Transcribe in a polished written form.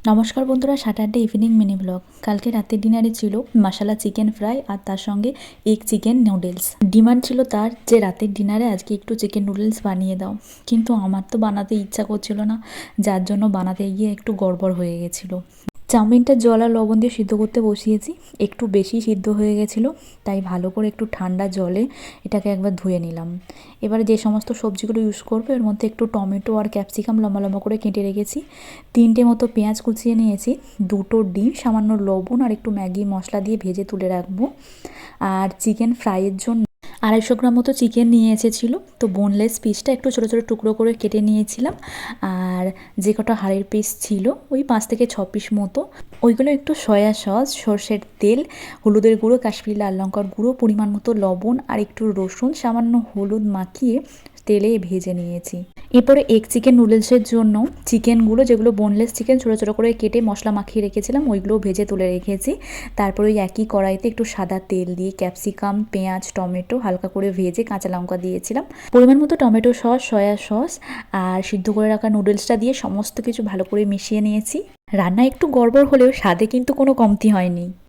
নমস্কার বন্ধুরা, Saturday evening mini blog. কালকে রাতের ডিনারে ছিল মশালা চিকেন ফ্রাই আর তার সঙ্গে এগ চিকেন নুডলস। ডিমান্ড ছিল তার যে রাতের ডিনারে আজকে একটু চিকেন নুডলস বানিয়ে দাও, কিন্তু আমার তো বানাতে ইচ্ছা করছিল না, যার জন্য বানাতে গিয়ে একটু গড়বড় হয়ে গেছিলো। চাউমিনটা জল আর লবণ দিয়ে সিদ্ধ করতে বসিয়েছি, একটু বেশি সিদ্ধ হয়ে গেছিলো, তাই ভালো করে একটু ঠান্ডা জলে এটাকে একবার ধুয়ে নিলাম। এবারে যে সমস্ত সবজিগুলো ইউজ করবো এর মধ্যে একটু টমেটো আর ক্যাপসিকাম লম্বা লম্বা করে কেটে রেখেছি, 3টে মতো পেঁয়াজ কুচিয়ে নিয়েছি, 2টো ডিম, সামান্য লবণ আর একটু ম্যাগি মশলা দিয়ে ভেজে তুলে রাখবো। আর চিকেন ফ্রাইয়ের জন্য 250 গ্রাম মতো চিকেন নিয়ে এসেছিলো, তো বোনলেস পিসটা একটু ছোটো ছোটো টুকরো করে কেটে নিয়েছিলাম। আর যে কটা হাড়ের পিস ছিল ওই 5 থেকে 6 পিস মতো, ওইগুলো একটু সয়া সস, সর্ষের তেল, হলুদের গুঁড়ো, কাশ্মীরি লাল লঙ্কার গুঁড়ো, পরিমাণ মতো লবণ আর একটু রসুন, সামান্য হলুদ মাখিয়ে তেলে ভেজে নিয়েছি। এরপরে এগ চিকেন নুডলসের জন্য চিকেনগুলো, যেগুলো বোনলেস চিকেন, ছোটো ছোটো করে কেটে মশলা মাখিয়ে রেখেছিলাম, ওইগুলোও ভেজে তুলে রেখেছি। তারপরে ওই একই কড়াইতে একটু সাদা তেল দিয়ে ক্যাপসিকাম, পেঁয়াজ, টমেটো হালকা করে ভেজে কাঁচা লঙ্কা দিয়েছিলাম, পরিমাণ মতো টমেটো সস, সয়া সস আর সিদ্ধ করে রাখা নুডলসটা দিয়ে সমস্ত কিছু ভালো করে মিশিয়ে নিয়েছি। রান্না একটু গড়বড় হলেও স্বাদে কিন্তু কোনো কমতি হয়নি।